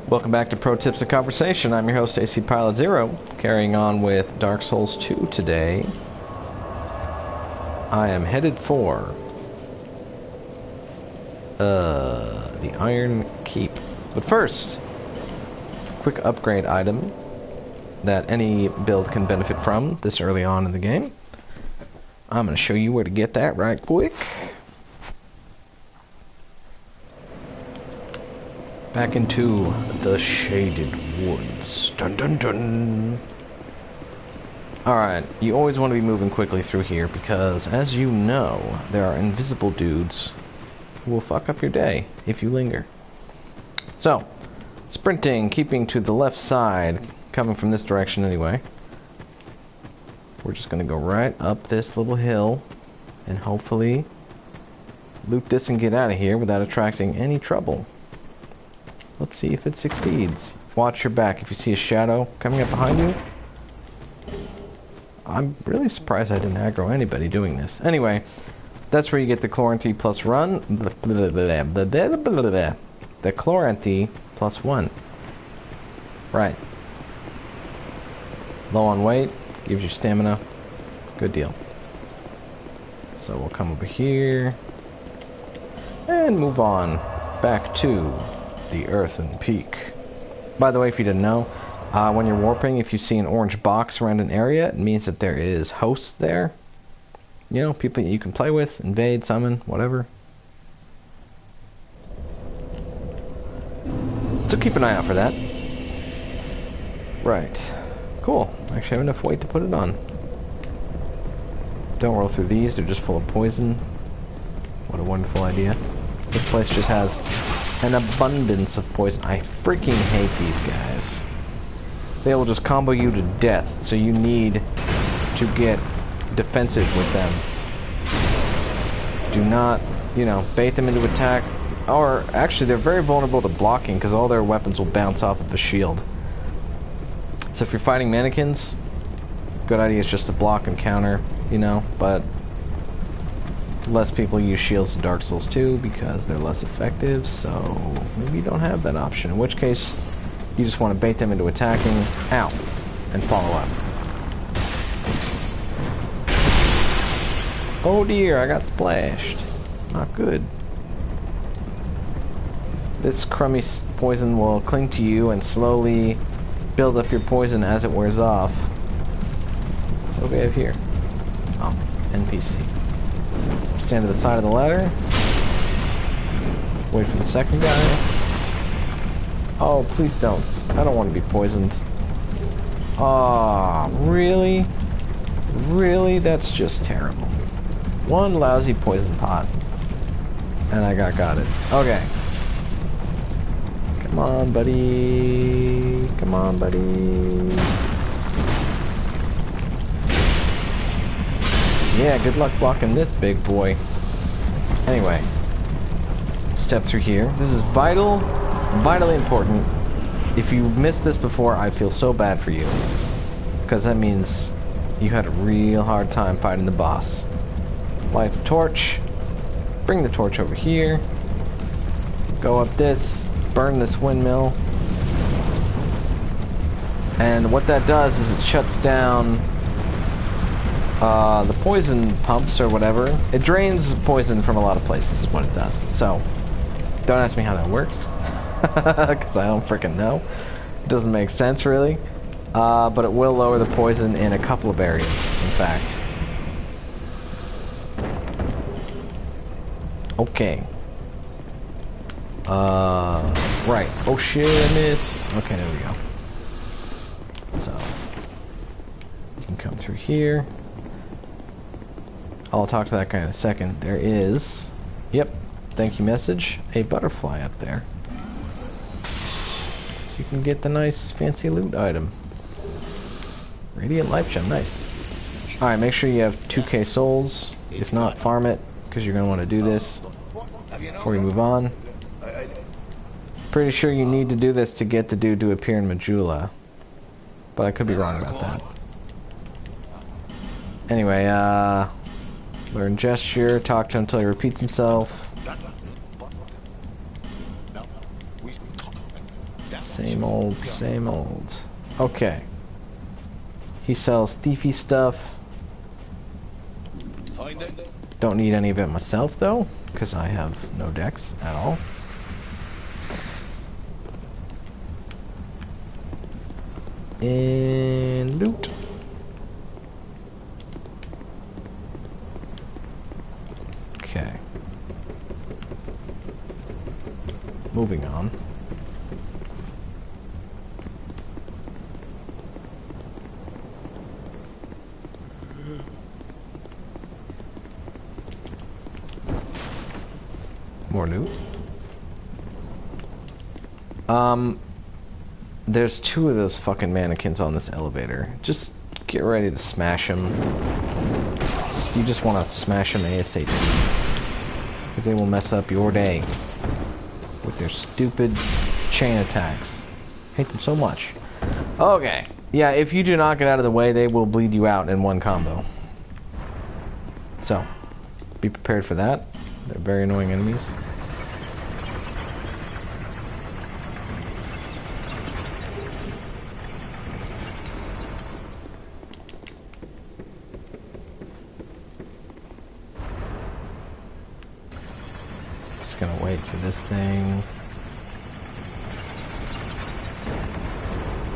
Welcome back to Pro Tips and Conversation. I'm your host, AC Pilot Zero, carrying on with Dark Souls 2 today. I am headed for the Iron Keep. But first, quick upgrade item that any build can benefit from this early on in the game. I'm going to show you where to get that right quick. Back into the Shaded Woods. Dun dun dun. Alright, you always want to be moving quickly through here because, as you know, there are invisible dudes who will fuck up your day if you linger. So, sprinting, keeping to the left side, coming from this direction anyway. We're just going to go right up this little hill and hopefully loot this and get out of here without attracting any trouble. Let's see if it succeeds. Watch your back. If you see a shadow coming up behind you, I'm really surprised I didn't aggro anybody doing this. Anyway, that's where you get the Chloranthy plus run. The Chloranthy plus 1. Right. Low on weight, gives you stamina. Good deal. So we'll come over here and move on back to the Earthen Peak. By the way, if you didn't know, when you're warping, if you see an orange box around an area, it means that there is hosts there. You know, people you can play with, invade, summon, whatever. So keep an eye out for that. Right. Cool. Actually, I have enough weight to put it on. Don't roll through these, they're just full of poison. What a wonderful idea. This place just has an abundance of poison. I freaking hate these guys. They will just combo you to death, so you need to get defensive with them. Do not, you know, bait them into attack. Or, actually, they're very vulnerable to blocking, because all their weapons will bounce off of a shield. So if you're fighting mannequins, good idea is just to block and counter, you know, but less people use shields in Dark Souls 2 because they're less effective, so maybe you don't have that option, in which case you just want to bait them into attacking, ow, and follow up. Oh dear, I got splashed. Not good. This crummy poison will cling to you and slowly build up your poison as it wears off. What do we have here? Oh, NPC. Stand to the side of the ladder. Wait for the second guy. Oh, please don't. I don't want to be poisoned. Aw, really? Really? That's just terrible. One lousy poison pot. And I got it. Okay. Come on, buddy. Come on, buddy. Yeah, good luck blocking this big boy. Anyway, step through here. This is vitally important. If you missed this before, I feel so bad for you. Because that means you had a real hard time fighting the boss. Light the torch. Bring the torch over here. Go up this. Burn this windmill. And what that does is it shuts down the poison pumps or whatever. It drains poison from a lot of places is what it does. So, don't ask me how that works. Because I don't freaking know. It doesn't make sense really. But it will lower the poison in a couple of areas, in fact. Okay. Right. Oh shit, I missed. Okay, there we go. So, you can come through here. I'll talk to that guy in a second. There is, yep, thank you message, a butterfly up there. So you can get the nice fancy loot item. Radiant Life Gem, nice. Alright, make sure you have 2k souls. If not, farm it, because you're going to want to do this before you move on. Pretty sure you need to do this to get the dude to appear in Majula. But I could be wrong about that. Anyway, learn gesture, talk to him until he repeats himself. Same old, same old. Okay. He sells thiefy stuff. Don't need any of it myself, though, because I have no decks at all. And loot. Okay. Moving on. More loot. There's 2 of those fucking mannequins on this elevator. Just get ready to smash them. You just want to smash them ASAP. Because they will mess up your day. With their stupid chain attacks. Hate them so much. Okay. Yeah, if you do not get out of the way, they will bleed you out in one combo. So, be prepared for that. They're very annoying enemies. Just gonna wait for this thing.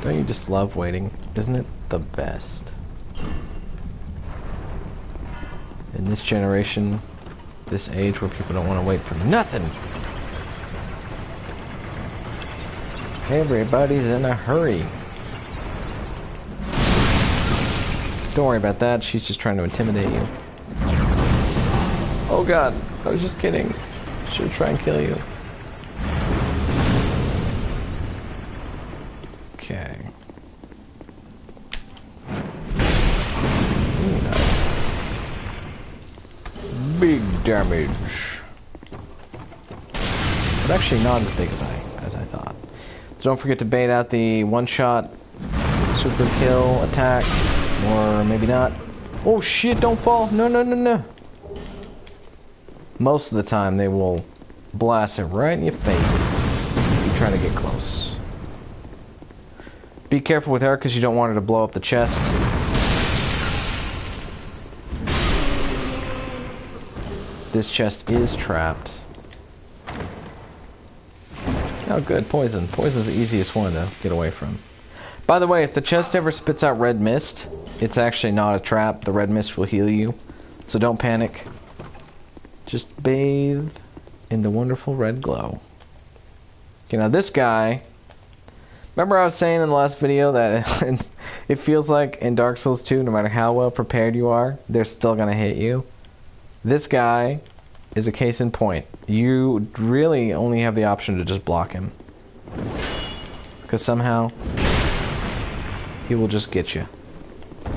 Don't you just love waiting? Isn't it the best? In this generation, this age where people don't want to wait for nothing. Everybody's in a hurry. Don't worry about that, she's just trying to intimidate you. Oh god, I was just kidding. She'll try and kill you. Okay. Ooh, nice. Big damage. But actually not as big as I thought. So don't forget to bait out the one-shot super kill attack. Or maybe not. Oh shit, don't fall. No, no, no, no. Most of the time they will blast it right in your face if you try to get close. Be careful with her because you don't want her to blow up the chest. This chest is trapped. Oh good, poison. Poison's the easiest one to get away from. By the way, if the chest ever spits out red mist, it's actually not a trap. The red mist will heal you. So don't panic. Just bathe in the wonderful red glow. Okay, now this guy... Remember I was saying in the last video that it feels like in Dark Souls 2, no matter how well prepared you are, they're still gonna hit you. This guy is a case in point. You really only have the option to just block him. Because somehow... he will just get you.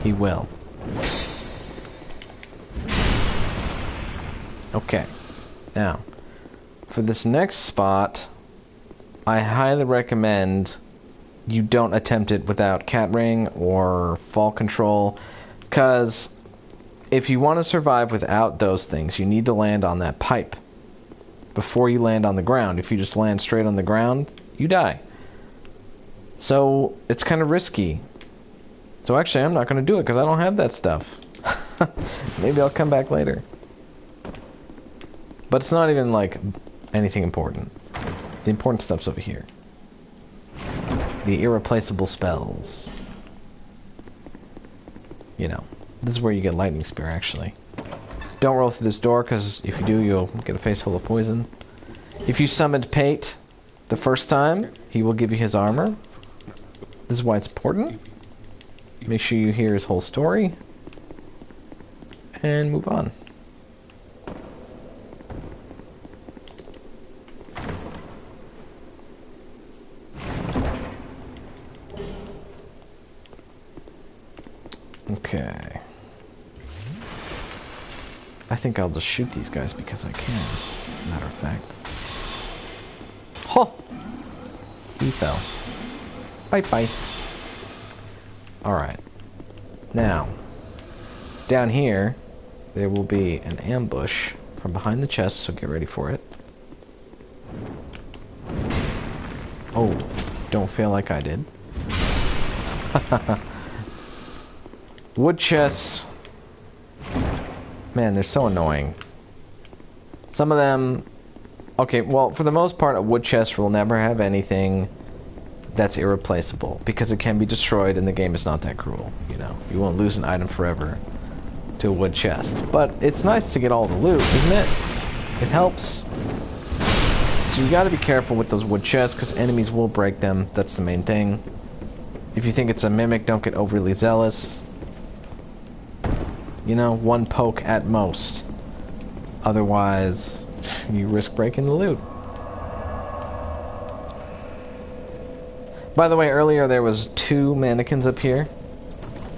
He will. Okay. Now, for this next spot, I highly recommend you don't attempt it without cat ring or fall control, because if you want to survive without those things, you need to land on that pipe before you land on the ground. If you just land straight on the ground, you die. So, it's kind of risky. So actually, I'm not going to do it because I don't have that stuff. Maybe I'll come back later. But it's not even, like, anything important. The important stuff's over here. The irreplaceable spells. You know, this is where you get lightning spear, actually. Don't roll through this door, because if you do, you'll get a face full of poison. If you summoned Pate the first time, he will give you his armor. This is why it's important. Make sure you hear his whole story. And move on. Okay. I think I'll just shoot these guys because I can. Matter of fact. Ho! He fell. Bye-bye. Alright. Now, down here, there will be an ambush from behind the chest, so get ready for it. Oh, don't fail like I did. Wood chests. Man, they're so annoying. Some of them... Okay, well, for the most part, a wood chest will never have anything that's irreplaceable, because it can be destroyed and the game is not that cruel, you know. You won't lose an item forever to a wood chest. But it's nice to get all the loot, isn't it? It helps. So you gotta be careful with those wood chests, because enemies will break them. That's the main thing. If you think it's a mimic, don't get overly zealous. You know, one poke at most. Otherwise, you risk breaking the loot. By the way, earlier there was 2 mannequins up here.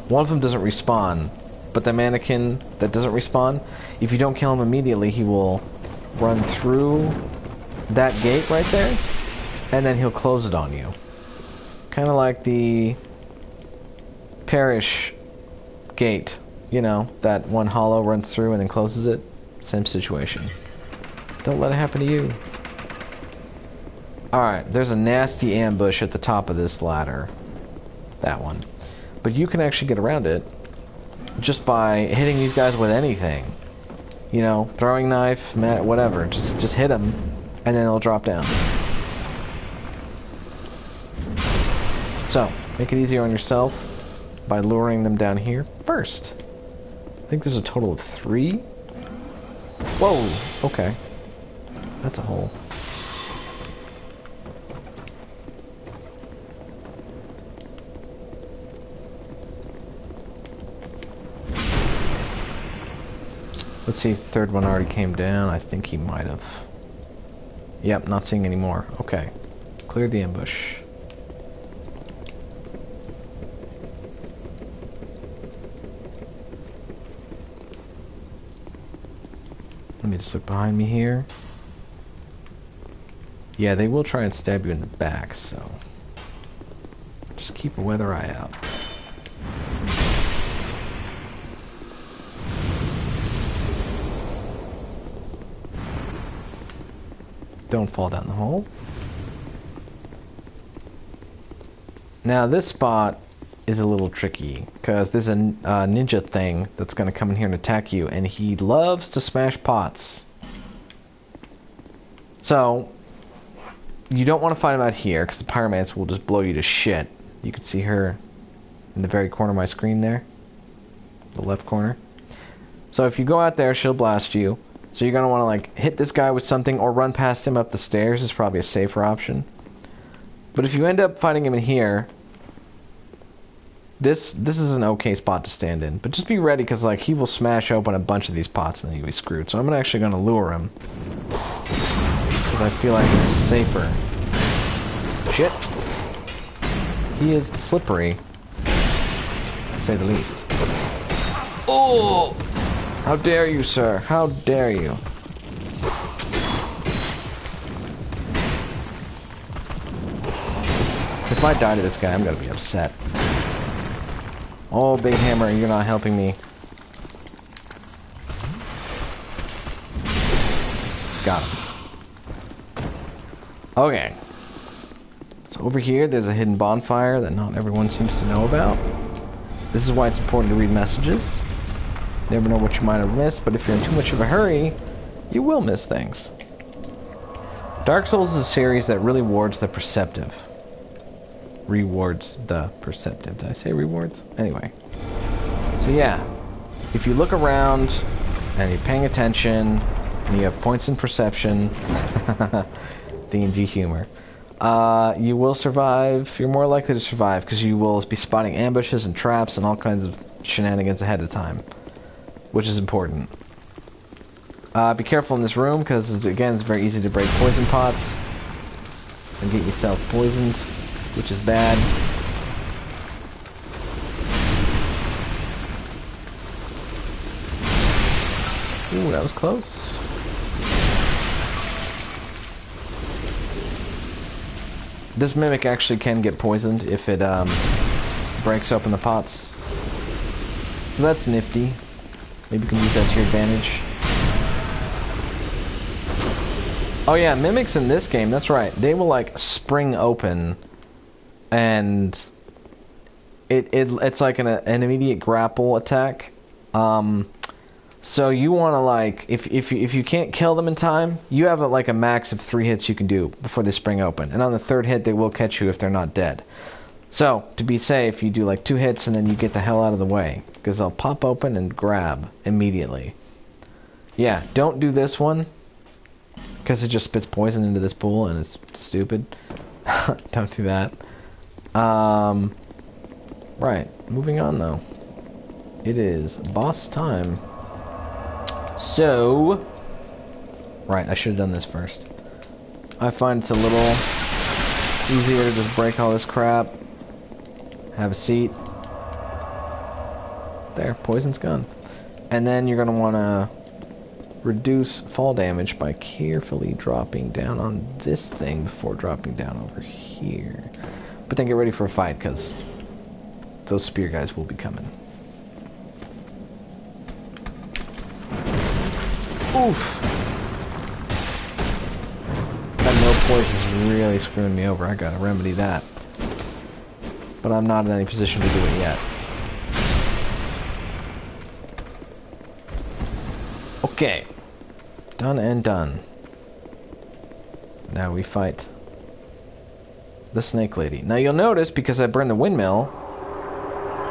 One of them doesn't respawn, but the mannequin that doesn't respawn, if you don't kill him immediately, he will run through that gate right there, and then he'll close it on you. Kind of like the Parish gate, you know, that one hollow runs through and then closes it. Same situation. Don't let it happen to you. Alright, there's a nasty ambush at the top of this ladder. That one. But you can actually get around it just by hitting these guys with anything. You know, throwing knife, whatever. Just hit them, and then they'll drop down. So, make it easier on yourself by luring them down here first. I think there's a total of 3. Whoa! Okay. That's a hole. Let's see if the third one already came down. I think he might have. Yep, not seeing any more. Okay. Cleared the ambush. Let me just look behind me here. Yeah, they will try and stab you in the back, so just keep a weather eye out. Don't fall down the hole. Now this spot is a little tricky, because there's a ninja thing that's going to come in here and attack you, and he loves to smash pots. So, you don't want to fight him out here, because the pyromancer will just blow you to shit. You can see her in the very corner of my screen there. The left corner. So if you go out there, she'll blast you. So you're going to want to like hit this guy with something or run past him up the stairs is probably a safer option. But if you end up fighting him in here, this is an okay spot to stand in. But just be ready, because like he will smash open a bunch of these pots and then you'll be screwed. So I'm actually going to lure him, because I feel like it's safer. Shit. He is slippery, to say the least. Oh! How dare you, sir? How dare you? If I die to this guy, I'm gonna be upset. Oh, big hammer, you're not helping me. Got him. Okay. So over here, there's a hidden bonfire that not everyone seems to know about. This is why it's important to read messages. Never know what you might have missed, but if you're in too much of a hurry, you will miss things. Dark Souls is a series that really rewards the perceptive. Rewards the perceptive. Did I say rewards? Anyway. So yeah, if you look around and you're paying attention and you have points in perception, D&D humor, you will survive. You're more likely to survive because you will be spotting ambushes and traps and all kinds of shenanigans ahead of time, which is important. Be careful in this room, because again, it's very easy to break poison pots and get yourself poisoned, which is bad. Ooh, that was close. This mimic actually can get poisoned if it breaks open the pots. So that's nifty. Maybe you can use that to your advantage. Oh yeah, mimics in this game, that's right. They will like spring open and it's like an immediate grapple attack. So you want to, like, if you can't kill them in time, you have like a max of 3 hits you can do before they spring open, and on the 3rd hit they will catch you if they're not dead. So to be safe, you do like 2 hits and then you get the hell out of the way, because they'll pop open and grab immediately. Yeah, don't do this one, because it just spits poison into this pool and it's stupid. Don't do that. Right, moving on though. It is boss time. So, right, I should have done this first. I find it's a little easier to just break all this crap. Have a seat. There, poison's gone. And then you're gonna wanna reduce fall damage by carefully dropping down on this thing before dropping down over here. But then get ready for a fight, because those spear guys will be coming. Oof! That no poison is really screwing me over. I gotta remedy that. But I'm not in any position to do it yet. Okay. Done and done. Now we fight the snake lady. Now you'll notice, because I burned the windmill,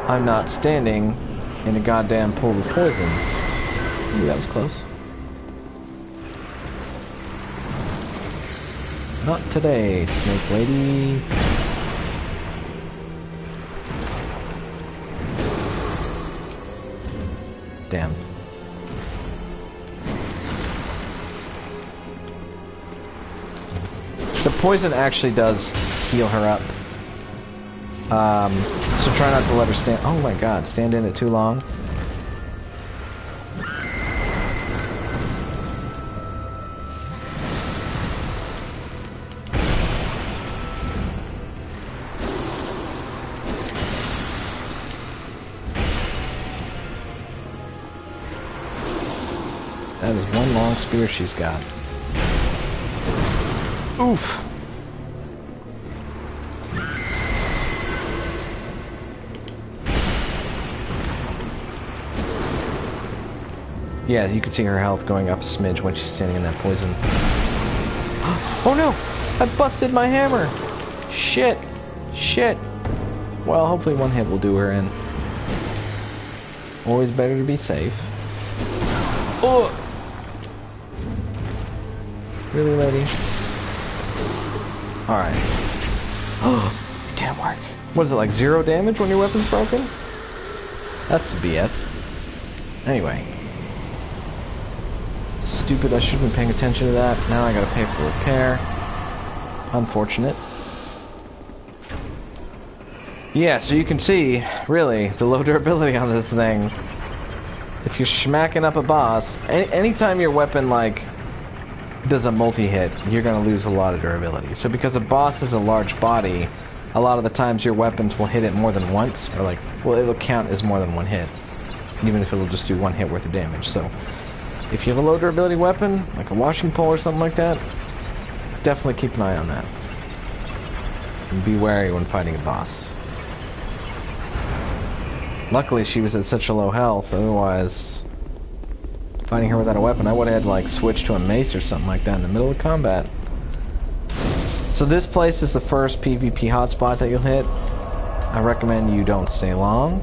I'm not standing in a goddamn pool of poison. Ooh, that was close. Not today, snake lady. Damn. The poison actually does heal her up. So try not to let her stand. Oh my god, stand in it too long. That is one long spear she's got. Oof! Yeah, you can see her health going up a smidge when she's standing in that poison. Oh no! I busted my hammer! Shit! Shit! Well, hopefully one hit will do her in. Always better to be safe. Oh! Really, lady? Alright. Oh, it didn't work. What is it, like 0 damage when your weapon's broken? That's BS. Anyway. Stupid, I should have been paying attention to that. Now I gotta pay for repair. Unfortunate. Yeah, so you can see, really, the low durability on this thing. If you're smacking up a boss, anytime your weapon, like, does a multi-hit, you're going to lose a lot of durability. So because a boss is a large body, a lot of the times your weapons will hit it more than once, or like, well, it'll count as more than one hit, even if it'll just do 1 hit worth of damage. So if you have a low durability weapon, like a washing pole or something like that, definitely keep an eye on that. And be wary when fighting a boss. Luckily she was at such a low health, otherwise fighting her without a weapon, I would have had to like switch to a mace or something like that in the middle of combat. So this place is the first PvP hotspot that you'll hit. I recommend you don't stay long.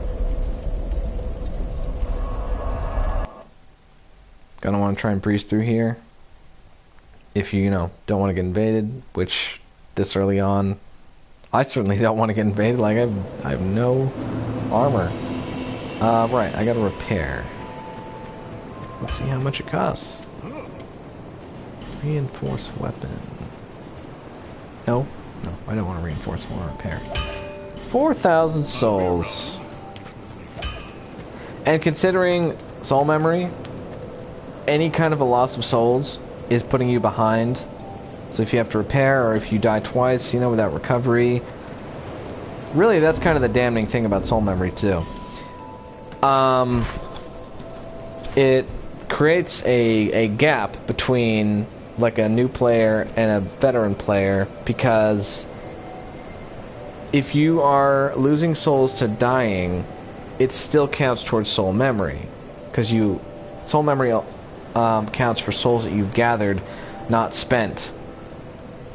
Gonna want to try and breeze through here. If you, don't want to get invaded, which this early on, I certainly don't want to get invaded. Like I have no armor. Right, I gotta repair. Let's see how much it costs. Reinforce weapon. No, I don't want to reinforce. I want to repair. 4,000 souls. And considering soul memory, any kind of a loss of souls is putting you behind. So if you have to repair, or if you die twice, without recovery. Really, that's kind of the damning thing about soul memory, too. It creates a gap between like a new player and a veteran player, because if you are losing souls to dying, it still counts towards soul memory, because soul memory counts for souls that you've gathered, not spent.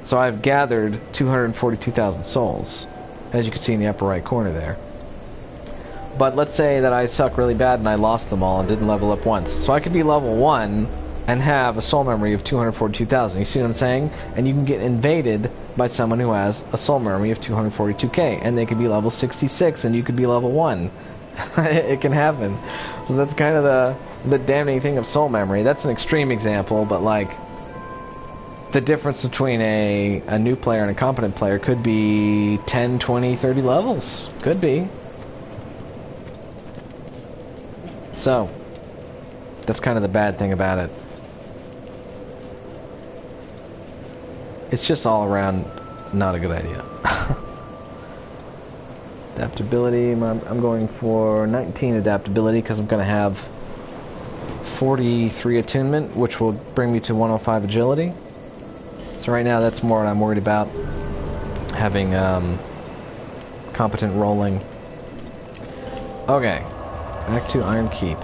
So I've gathered 242,000 souls, as you can see in the upper right corner there. But let's say that I suck really bad and I lost them all and didn't level up once. So I could be level 1 and have a soul memory of 242,000. You see what I'm saying? And you can get invaded by someone who has a soul memory of 242k, and they could be level 66 and you could be level 1. It can happen. So that's kind of the damning thing of soul memory. That's an extreme example, but like the difference between a new player and a competent player could be 10, 20, 30 levels. Could be. So that's kind of the bad thing about it. It's just all around not a good idea. Adaptability, I'm going for 19 adaptability because I'm going to have 43 attunement, which will bring me to 105 agility. So right now that's more what I'm worried about, having competent rolling. Okay, back to Iron Keep.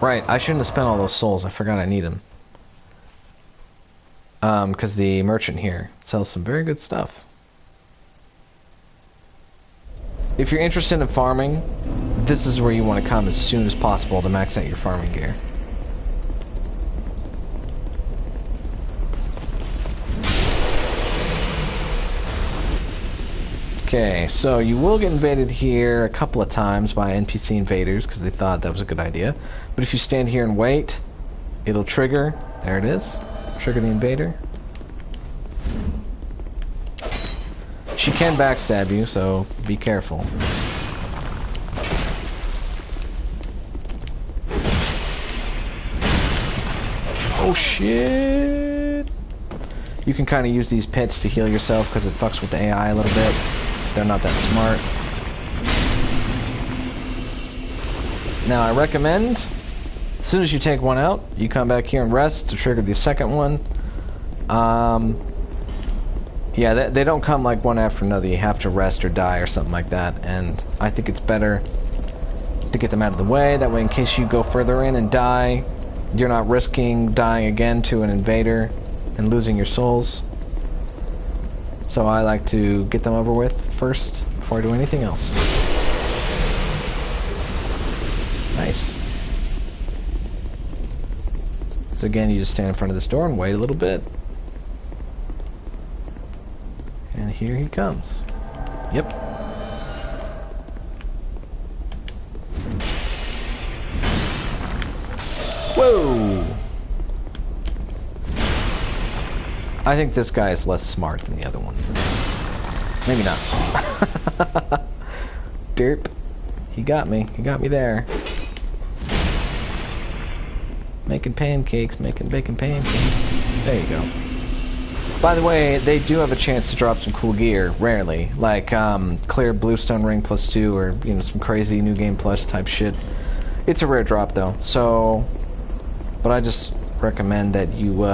Right, I shouldn't have spent all those souls. I forgot I need them. Because the merchant here sells some very good stuff. If you're interested in farming, this is where you want to come as soon as possible to max out your farming gear. Okay, so you will get invaded here a couple of times by NPC invaders because they thought that was a good idea. But if you stand here and wait, it'll trigger. There it is. Trigger the invader. She can backstab you, so be careful. Oh shit! You can kind of use these pits to heal yourself because it fucks with the AI a little bit. They're not that smart. Now I recommend, as soon as you take one out, you come back here and rest to trigger the second one. Yeah, they don't come like one after another. You have to rest or die or something like that. And I think it's better to get them out of the way. That way, in case you go further in and die, you're not risking dying again to an invader and losing your souls. So I like to get them over with first before I do anything else. Nice. So again, you just stand in front of this door and wait a little bit. And here he comes. Yep. Whoa! I think this guy is less smart than the other one. Maybe not. Derp. He got me. He got me there. Making pancakes, making bacon pancakes. There you go. By the way, they do have a chance to drop some cool gear, rarely. Like, clear bluestone ring +2 or, you know, some crazy new game plus type shit. It's a rare drop though, so... But I just recommend that you,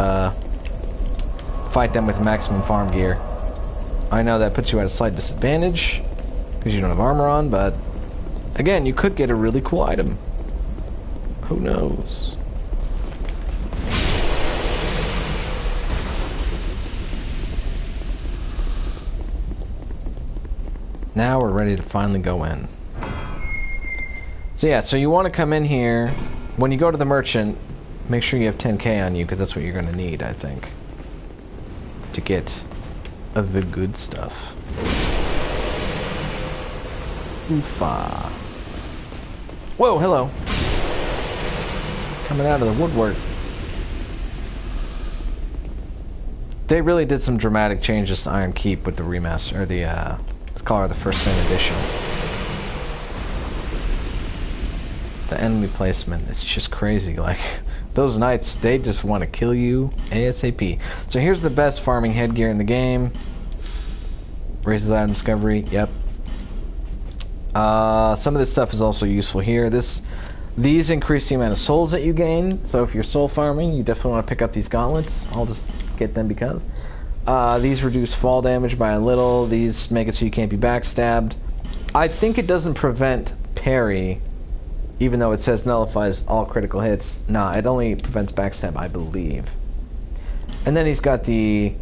fight them with maximum farm gear. I know that puts you at a slight disadvantage, because you don't have armor on, but... Again, you could get a really cool item. Who knows? Now we're ready to finally go in. So yeah, so you want to come in here. When you go to the merchant, make sure you have 10k on you, because that's what you're going to need, I think, to get the good stuff. Oofa. Whoa, hello. Coming out of the woodwork. They really did some dramatic changes to Iron Keep with the remaster, or the, let's call her the First Sin edition. The enemy placement, it's just crazy. Like, those knights, they just want to kill you ASAP. So here's the best farming headgear in the game. Raises item discovery, yep. Some of this stuff is also useful here. These increase the amount of souls that you gain. So if you're soul farming, you definitely want to pick up these gauntlets. I'll just get them because. These reduce fall damage by a little. These make it so you can't be backstabbed. I think it doesn't prevent parry, even though it says nullifies all critical hits. Nah, it only prevents backstab, I believe. And then he's got the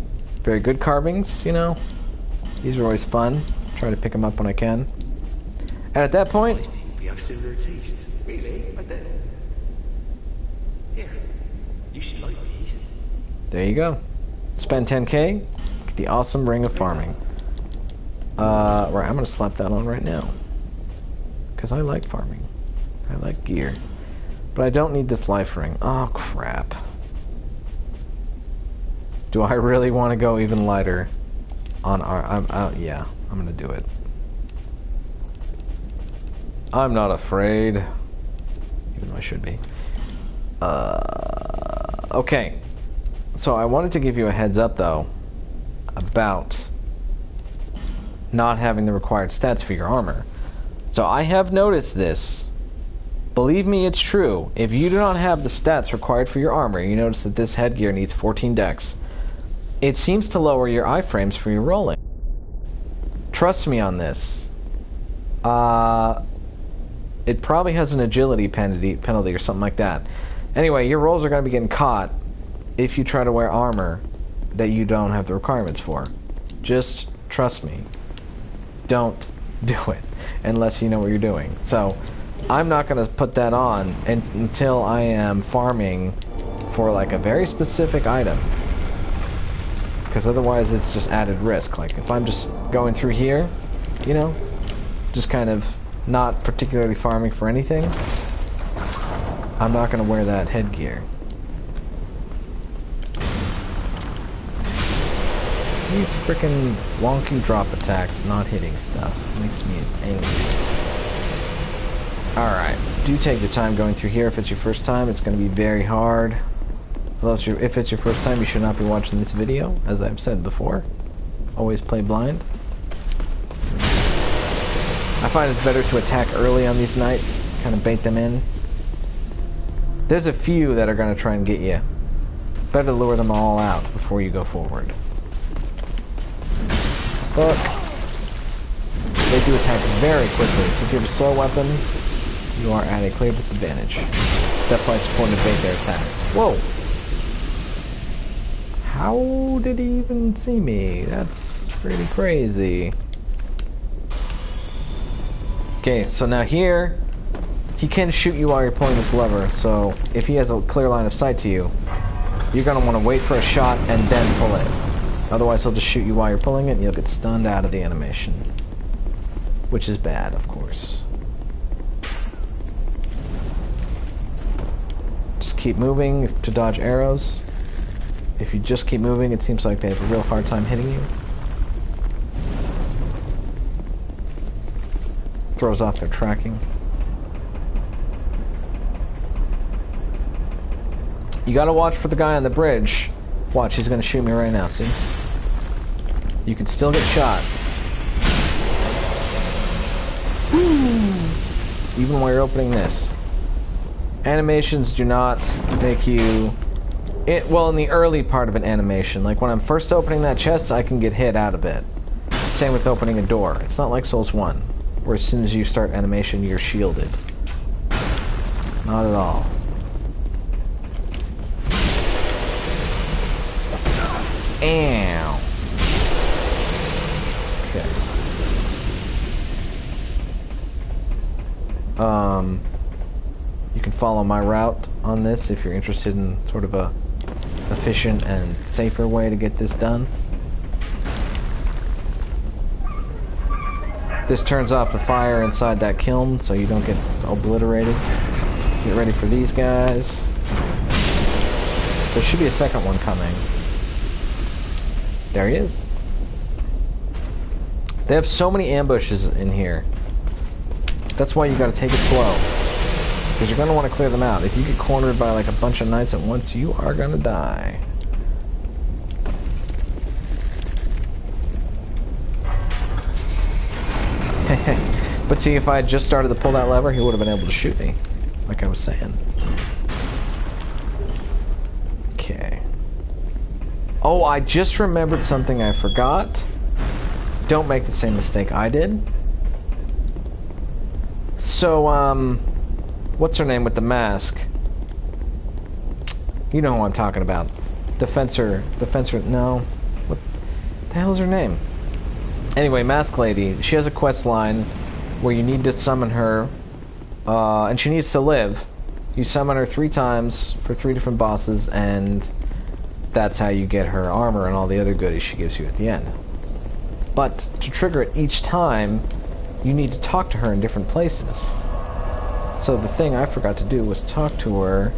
very good carvings, you know. These are always fun. Try to pick them up when I can. And at that point... I think we have similar taste. Really? I do. Here, you should like these. There you go. Spend 10k, get the awesome ring of farming. Right, I'm gonna slap that on right now. Because I like farming. I like gear. But I don't need this life ring. Oh, crap. Do I really want to go even lighter on our... yeah, I'm gonna do it. I'm not afraid. Even though I should be. Okay. So I wanted to give you a heads up, though, about not having the required stats for your armor. So I have noticed this. Believe me, it's true. If you do not have the stats required for your armor, you notice that this headgear needs 14 dex. It seems to lower your iframes for your rolling. Trust me on this. It probably has an agility penalty or something like that. Anyway, your rolls are going to be getting caught if you try to wear armor that you don't have the requirements for. Just trust me. Don't do it unless you know what you're doing. So I'm not going to put that on until I am farming for like a very specific item, because otherwise it's just added risk. Like if I'm just going through here, you know, just kind of not particularly farming for anything, I'm not going to wear that headgear. These freaking wonky drop attacks not hitting stuff makes me angry. Alright, do take your time going through here. If it's your first time, it's going to be very hard. Although if it's your first time, you should not be watching this video, as I've said before. Always play blind. I find it's better to attack early on these knights, kind of bait them in. There's a few that are going to try and get you. Better to lure them all out before you go forward. Look. They do attack very quickly, so if you have a slow weapon, you are at a clear disadvantage. That's why it's important to bait their attacks. Whoa! How did he even see me? That's pretty crazy. Okay, so now here, he can shoot you while you're pulling this lever, so if he has a clear line of sight to you, you're going to want to wait for a shot and then pull it. Otherwise he'll just shoot you while you're pulling it and you'll get stunned out of the animation. Which is bad, of course. Just keep moving to dodge arrows. If you just keep moving, it seems like they have a real hard time hitting you. Throws off their tracking. You gotta watch for the guy on the bridge. Watch, he's gonna shoot me right now, see? You can still get shot. Even while you're opening this. Animations do not make you... well, in the early part of an animation, like when I'm first opening that chest, I can get hit out of it. Same with opening a door. It's not like Souls 1, where as soon as you start animation, you're shielded. Not at all. Ow. Okay. You can follow my route on this if you're interested in sort of a efficient and safer way to get this done. This turns off the fire inside that kiln so you don't get obliterated. Get ready for these guys. There should be a second one coming. There he is. They have so many ambushes in here. That's why you gotta take it slow. Because you're gonna want to clear them out. If you get cornered by like a bunch of knights at once, you are gonna die. But see, if I had just started to pull that lever, he would have been able to shoot me. Like I was saying. Okay. Oh, I just remembered something I forgot. Don't make the same mistake I did. So, what's her name with the mask? You know who I'm talking about. Defensor, no. What the hell's her name? Anyway, Mask Lady, she has a quest line where you need to summon her, and she needs to live. You summon her 3 times for 3 different bosses, and that's how you get her armor and all the other goodies she gives you at the end. But to trigger it each time, you need to talk to her in different places. So the thing I forgot to do was talk to her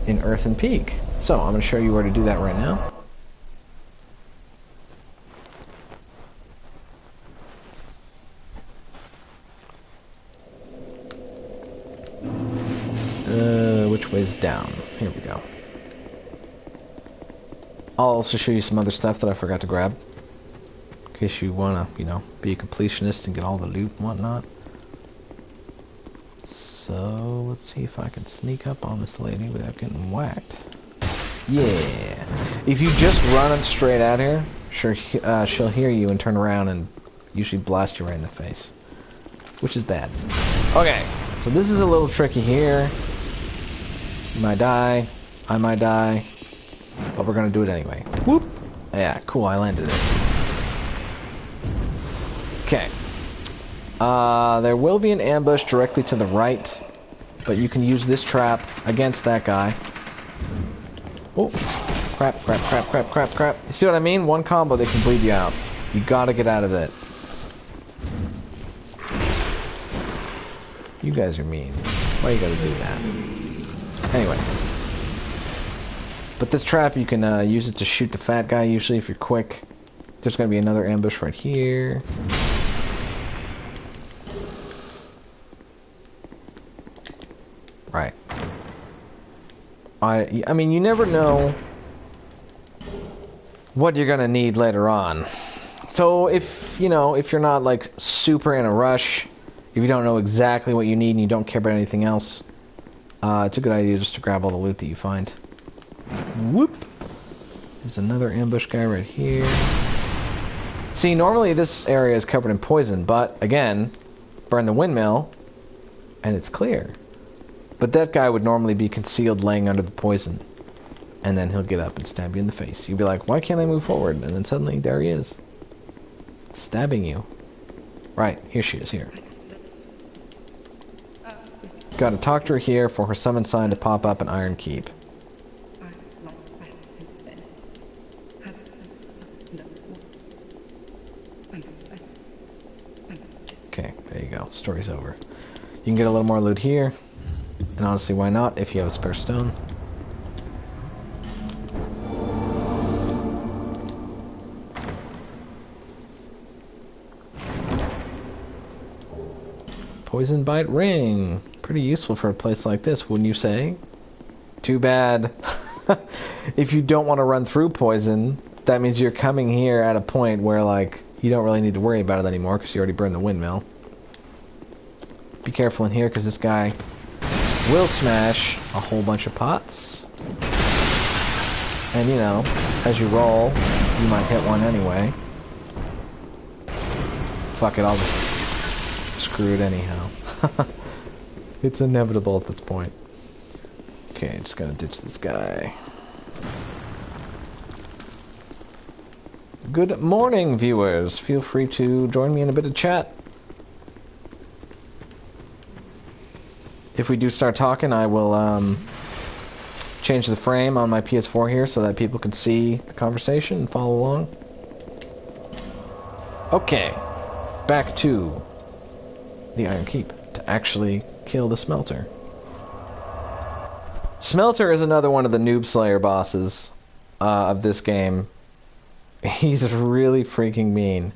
in Earthen Peak. So I'm going to show you where to do that right now. Which way's down? Here we go. I'll also show you some other stuff that I forgot to grab. In case you wanna, you know, be a completionist and get all the loot and whatnot. So, let's see if I can sneak up on this lady without getting whacked. Yeah! If you just run straight at her, sure, she'll hear you and turn around and usually blast you right in the face. Which is bad. Okay, so this is a little tricky here. You might die, I might die, but we're gonna do it anyway. Whoop! Yeah, cool, I landed it. Okay. There will be an ambush directly to the right, but you can use this trap against that guy. Oh, crap. You see what I mean? One combo, they can bleed you out. You gotta get out of it. You guys are mean. Why you gotta do that? Anyway. But this trap, you can use it to shoot the fat guy, usually, if you're quick. There's gonna be another ambush right here. Right. I mean, you never know what you're gonna need later on. So if, you know, if you're not, like, super in a rush, if you don't know exactly what you need and you don't care about anything else, it's a good idea just to grab all the loot that you find. Whoop! There's another ambush guy right here. See, normally this area is covered in poison, but, again, burn the windmill, and it's clear. But that guy would normally be concealed laying under the poison. And then he'll get up and stab you in the face. You'd be like, why can't I move forward? And then suddenly, there he is. Stabbing you. Right, here she is, here. Gotta talk to her here for her summon sign to pop up in Iron Keep. Okay, there you go. Story's over. You can get a little more loot here. And honestly, why not, if you have a spare stone? Poison Bite Ring. Pretty useful for a place like this, wouldn't you say? Too bad. If you don't want to run through poison, that means you're coming here at a point where, like, you don't really need to worry about it anymore because you already burned the windmill. Be careful in here because this guy will smash a whole bunch of pots. And, you know, as you roll, you might hit one anyway. Fuck it, I'll just screw it anyhow. It's inevitable at this point. Okay, just gotta ditch this guy. Good morning, viewers. Feel free to join me in a bit of chat. If we do start talking, I will change the frame on my PS4 here so that people can see the conversation and follow along. Okay, back to the Iron Keep to actually kill the Smelter. Smelter is another one of the Noob Slayer bosses of this game. He's really freaking mean.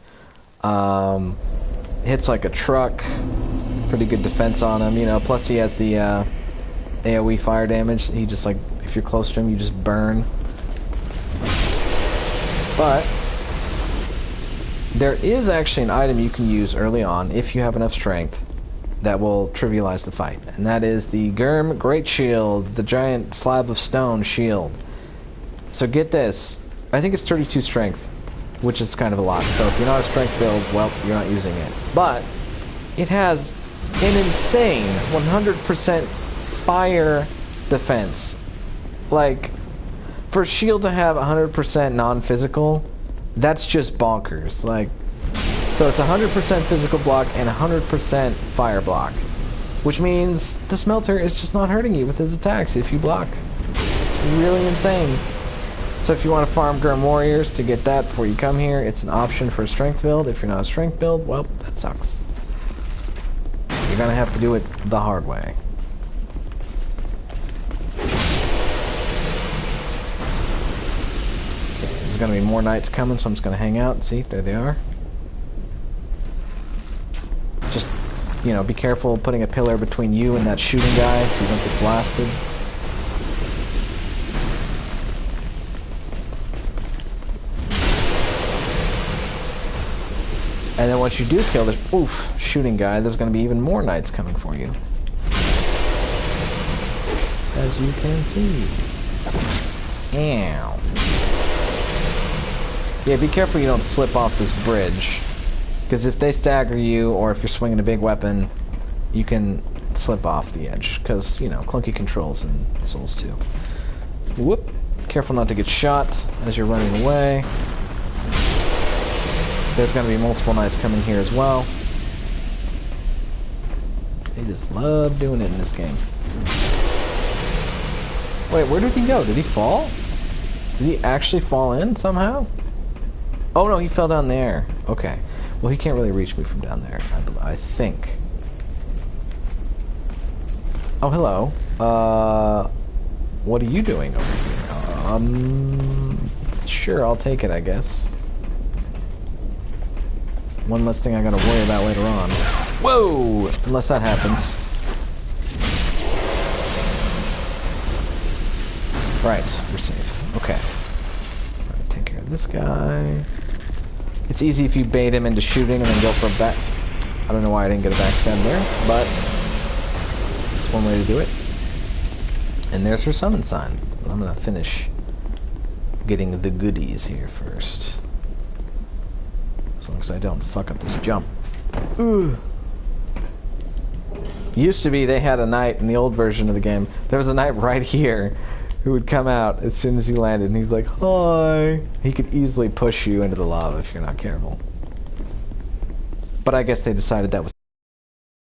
Hits like a truck. Pretty good defense on him, you know, plus he has the AoE fire damage. He just, like, if you're close to him, you just burn. But there is actually an item you can use early on, if you have enough strength, that will trivialize the fight. And that is the Gurm Great Shield, the giant slab of stone shield. So get this. I think it's 32 strength, which is kind of a lot. So if you're not a strength build, well, you're not using it. But it has an insane 100% fire defense. Like, for shield to have 100% non-physical, that's just bonkers. Like, so it's 100% physical block and 100% fire block, which means the smelter is just not hurting you with his attacks if you block. Really insane. So if you want to farm Grim Warriors to get that before you come here, it's an option for a strength build. If you're not a strength build, well, that sucks. You're gonna have to do it the hard way. Okay, there's gonna be more knights coming, so I'm just gonna hang out. See, there they are. Just, you know, be careful putting a pillar between you and that shooting guy so you don't get blasted. And then once you do kill this shooting guy, there's going to be even more knights coming for you. As you can see. Ow. Yeah, be careful you don't slip off this bridge. Because if they stagger you, or if you're swinging a big weapon, you can slip off the edge. Because, you know, clunky controls in Souls 2. Whoop. Careful not to get shot as you're running away. There's going to be multiple knights coming here as well. They just love doing it in this game. Wait, where did he go? Did he fall? Did he actually fall in somehow? Oh no, he fell down there. Okay. Well, he can't really reach me from down there, I think. Oh, hello. What are you doing over here? Sure, I'll take it, I guess. One less thing I gotta worry about later on. Whoa! Unless that happens. Right, we're safe. Okay. Take care of this guy. It's easy if you bait him into shooting and then go for a back... I don't know why I didn't get a backstab there, but... it's one way to do it. And there's her summon sign. But I'm gonna finish getting the goodies here first. As long as I don't fuck up this jump. Ugh. Used to be they had a knight in the old version of the game. There was a knight right here who would come out as soon as he landed and he's like, hi. He could easily push you into the lava if you're not careful. But I guess they decided that was